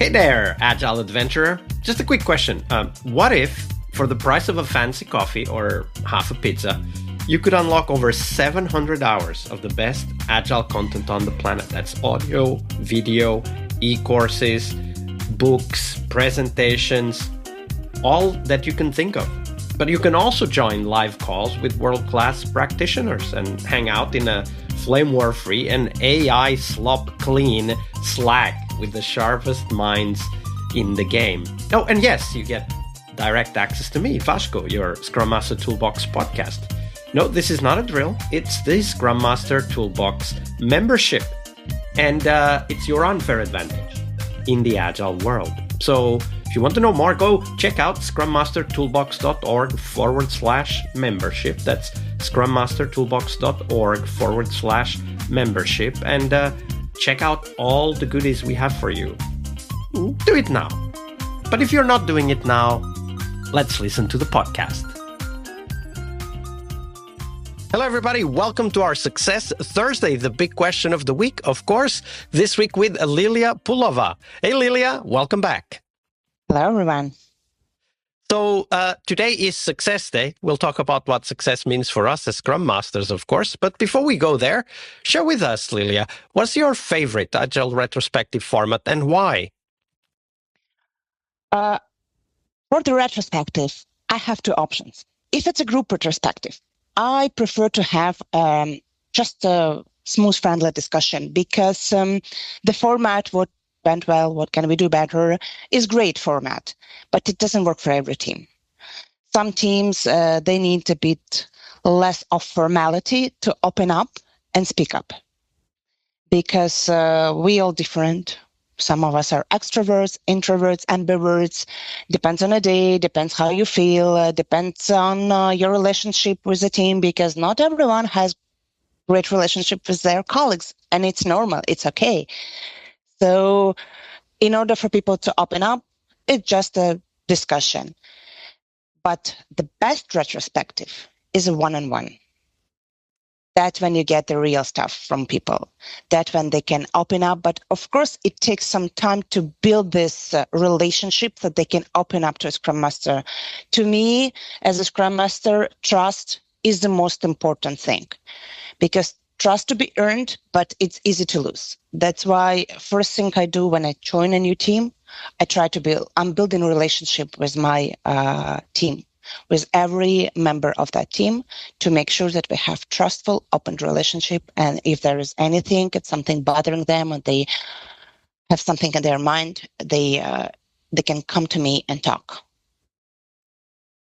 Hey there, Agile Adventurer. Just a quick question. What if, for the price of a fancy coffee or half a pizza, you could unlock over 700 hours of the best Agile content on the planet? That's audio, video, e-courses, books, presentations, all that you can think of. But you can also join live calls with world-class practitioners and hang out in a flame war-free and AI slop-clean Slack with the sharpest minds in the game. Oh, and yes, you get direct access to me, Vasco, your Scrum Master Toolbox podcast. No, this is not a drill. It's the Scrum Master Toolbox membership. And it's your unfair advantage in the Agile world. So if you want to know more, go check out scrummastertoolbox.org/membership. That's scrummastertoolbox.org/membership. And check out all the goodies we have for you. Do it now. But if you're not doing it now, let's listen to the podcast. Hello, everybody. Welcome to our Success Thursday, the big question of the week, of course, this week with Lilia Pulova. Hey, Lilia, welcome back. Hello, everyone. So today is Success Day. We'll talk about what success means for us as Scrum Masters, of course. But before we go there, share with us, Lilia, what's your favorite Agile retrospective format and why? For the retrospective, I have two options. If it's a group retrospective, I prefer to have just a smooth, friendly discussion because the format, what went well, what can we do better, is great format, but it doesn't work for every team. Some teams, they need a bit less of formality to open up and speak up because we all different. Some of us are extroverts, introverts, ambiverts. Depends on the day, depends how you feel, depends on your relationship with the team, because not everyone has great relationship with their colleagues, and it's normal, it's okay. So in order for people to open up, it's just a discussion. But the best retrospective is a one-on-one. That's when you get the real stuff from people. That's when they can open up. But of course, it takes some time to build this relationship that they can open up to a Scrum Master. To me, as a Scrum Master, trust is the most important thing because trust to be earned, but it's easy to lose. That's why first thing I do when I join a new team, I'm building a relationship with my team, with every member of that team to make sure that we have trustful, open relationship. And if there is anything, it's something bothering them, and they have something in their mind, they can come to me and talk.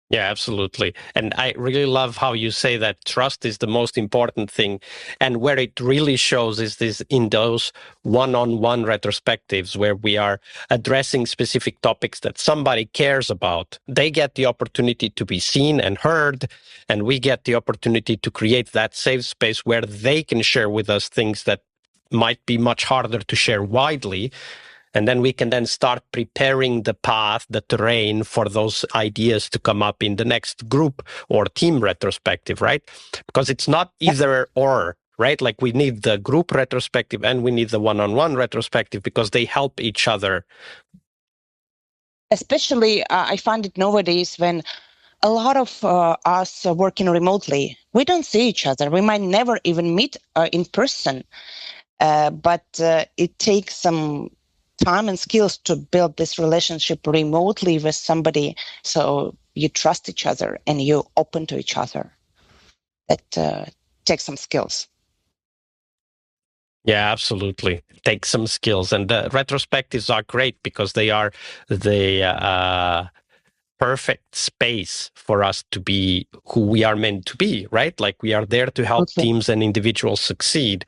Yeah, absolutely. And I really love how you say that trust is the most important thing. And where it really shows is this in those one-on-one retrospectives where we are addressing specific topics that somebody cares about. They get the opportunity to be seen and heard, and we get the opportunity to create that safe space where they can share with us things that might be much harder to share widely. And then we can then start preparing the path, the terrain for those ideas to come up in the next group or team retrospective, right? Because it's not either or, right? Like we need the group retrospective and we need the one-on-one retrospective because they help each other. Especially, I find it nowadays when a lot of us are working remotely. We don't see each other. We might never even meet in person, but it takes some time and skills to build this relationship remotely with somebody, so you trust each other and you open to each other. That takes some skills. Yeah, absolutely. Take some skills. And the retrospectives are great because they are the perfect space for us to be who we are meant to be, right? Like we are there to help teams and individuals succeed.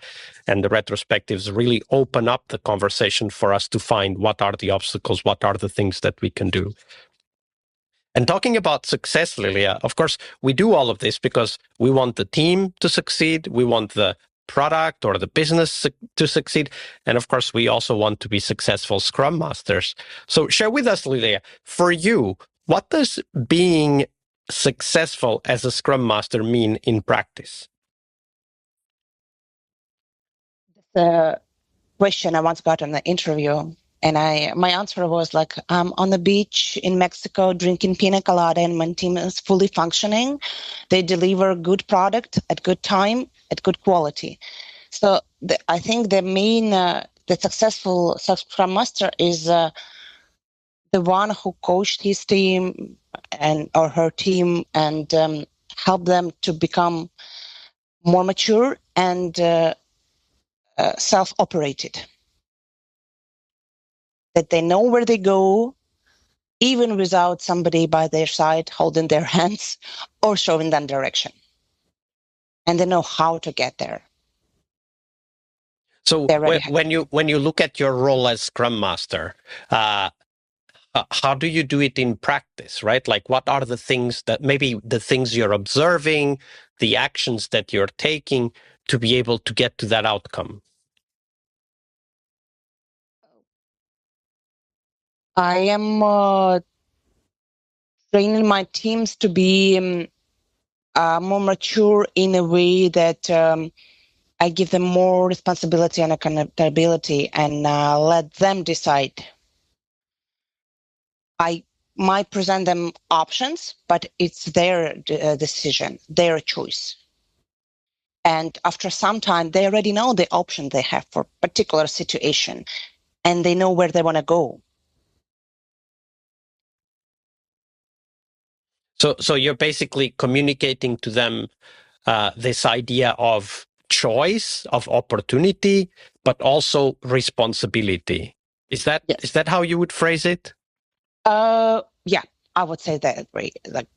And the retrospectives really open up the conversation for us to find what are the obstacles, what are the things that we can do. And talking about success, Lilia, of course, we do all of this because we want the team to succeed. We want the product or the business to succeed. And of course, we also want to be successful Scrum Masters. So share with us, Lilia, for you, what does being successful as a Scrum Master mean in practice? The question I once got in the interview, And my answer was like, I'm on the beach in Mexico drinking pina colada, and my team is fully functioning. They deliver good product at good time, at good quality. So I think the main, the successful Scrum Master is the one who coached his team and or her team and help them to become more mature and self-operated. That they know where they go, even without somebody by their side holding their hands or showing them direction. And they know how to get there. So when you look at your role as Scrum Master, how do you do it in practice, right? Like, what are the things that maybe the things you're observing, the actions that you're taking to be able to get to that outcome? I am training my teams to be more mature in a way that I give them more responsibility and accountability and let them decide. I might present them options, but it's their decision, their choice. And after some time, they already know the option they have for a particular situation, and they know where they want to go. So you're basically communicating to them this idea of choice, of opportunity, but also responsibility. Is that Yes. is that how you would phrase it? Yeah, I would say that way. Like,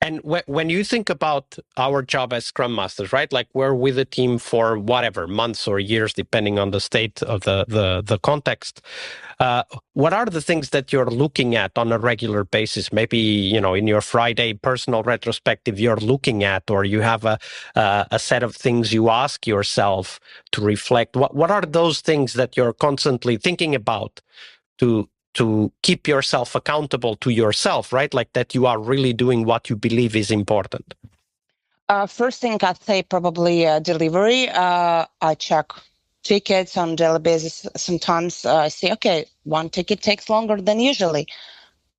and when you think about our job as Scrum Masters, right? Like, we're with a team for whatever, months or years, depending on the state of the context. What are the things that you're looking at on a regular basis? Maybe, you know, in your Friday personal retrospective, you're looking at, or you have a set of things you ask yourself to reflect. What are those things that you're constantly thinking about to keep yourself accountable to yourself, right? Like, that you are really doing what you believe is important? first thing I'd say probably delivery. I check tickets on daily basis. Sometimes I say, okay, one ticket takes longer than usually.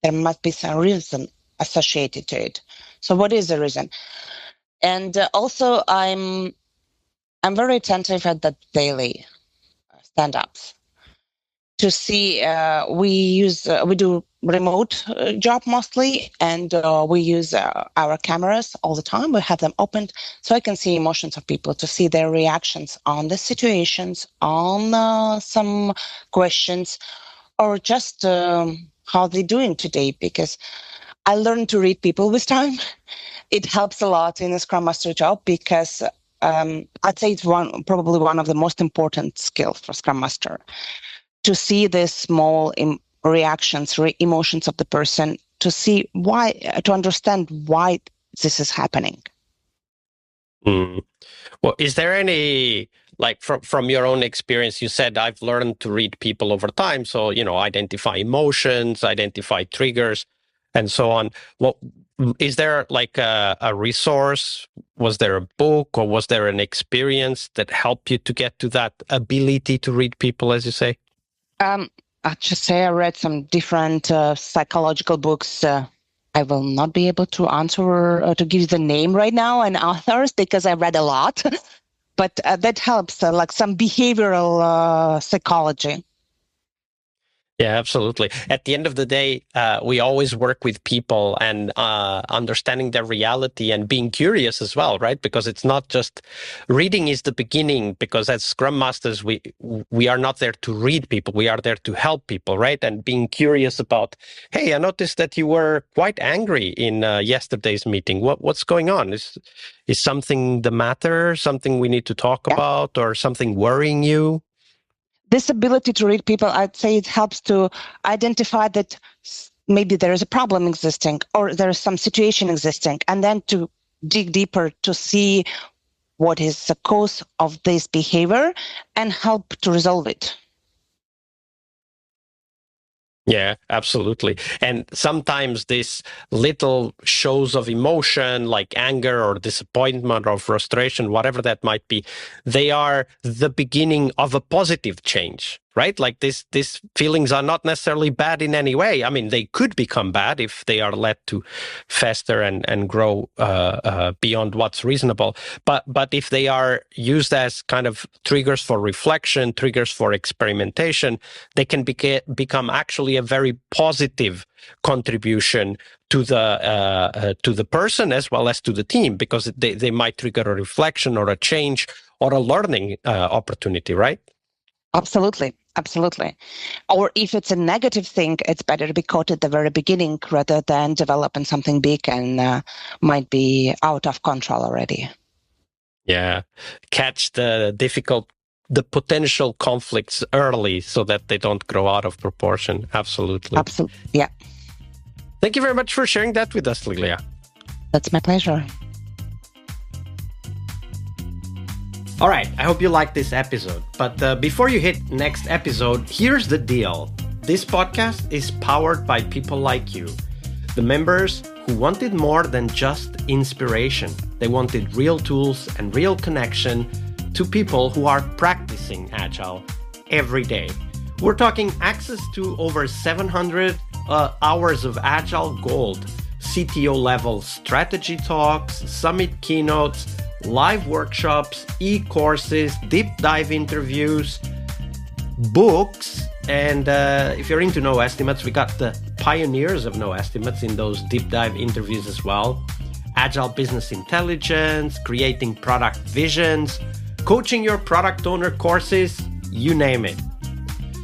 There must be some reason associated to it. So what is the reason? And also I'm very attentive at the daily stand-ups to see we do remote job mostly, and we use our cameras all the time. We have them opened so I can see emotions of people, to see their reactions on the situations, on some questions, or just how they're doing today, because I learned to read people with time. It helps a lot in a Scrum Master job, because I'd say it's probably one of the most important skills for Scrum Master, to see the small reactions, emotions of the person, to see why, to understand why this is happening. Mm. Well, is there any, like, from your own experience, you said, I've learned to read people over time. So, you know, identify emotions, identify triggers, and so on. Well, is there like a resource? Was there a book, or was there an experience that helped you to get to that ability to read people, as you say? I'd just say I read some different psychological books. I will not be able to answer to give the name right now and authors, because I read a lot, but that helps, like some behavioral psychology. Yeah, absolutely. At the end of the day, we always work with people, and understanding their reality and being curious as well, right? Because it's not just reading is the beginning, because as Scrum Masters, we are not there to read people. We are there to help people, right? And being curious about, hey, I noticed that you were quite angry in yesterday's meeting. What's going on? Is something the matter? Something we need to talk Yeah. about, or something worrying you? This ability to read people, I'd say it helps to identify that maybe there is a problem existing, or there is some situation existing, and then to dig deeper to see what is the cause of this behavior and help to resolve it. Yeah, absolutely. And sometimes these little shows of emotion, like anger or disappointment or frustration, whatever that might be, they are the beginning of a positive change, right? Like these feelings are not necessarily bad in any way. I mean, they could become bad if they are led to fester and grow beyond what's reasonable. But if they are used as kind of triggers for reflection, triggers for experimentation, they can become actually a very positive contribution to the person as well as to the team, because they might trigger a reflection or a change or a learning opportunity, right? Absolutely. Or if it's a negative thing, it's better to be caught at the very beginning rather than developing something big and might be out of control already. Yeah. Catch the potential conflicts early so that they don't grow out of proportion. Absolutely. Yeah. Thank you very much for sharing that with us, Lilia. That's my pleasure. All right, I hope you liked this episode. But before you hit next episode, here's the deal. This podcast is powered by people like you, the members who wanted more than just inspiration. They wanted real tools and real connection to people who are practicing Agile every day. We're talking access to over 700 hours of Agile Gold, CTO level strategy talks, summit keynotes, live workshops, e-courses, deep dive interviews, books, and if you're into no estimates, we got the pioneers of no estimates in those deep dive interviews as well. Agile business intelligence, creating product visions, coaching your product owner courses, you name it.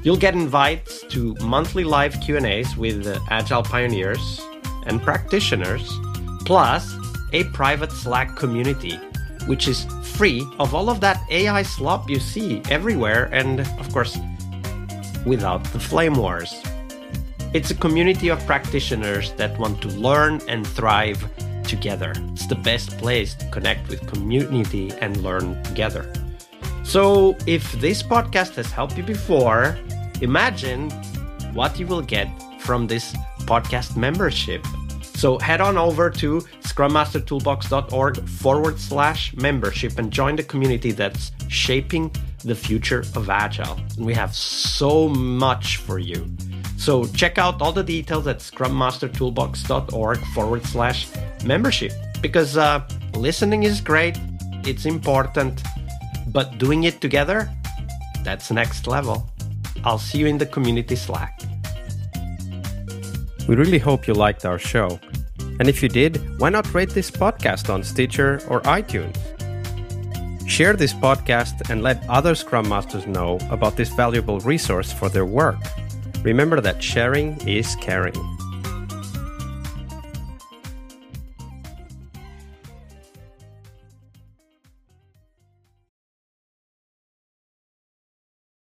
You'll get invites to monthly live Q&As with Agile pioneers and practitioners, plus a private Slack community, which is free of all of that AI slop you see everywhere, and of course, without the flame wars. It's a community of practitioners that want to learn and thrive together. It's the best place to connect with community and learn together. So if this podcast has helped you before, imagine what you will get from this podcast membership. So head on over to scrummastertoolbox.org/membership and join the community that's shaping the future of Agile. And we have so much for you. So check out all the details at scrummastertoolbox.org/membership, because listening is great, it's important, but doing it together, that's next level. I'll see you in the community Slack. We really hope you liked our show. And if you did, why not rate this podcast on Stitcher or iTunes? Share this podcast and let other Scrum Masters know about this valuable resource for their work. Remember that sharing is caring.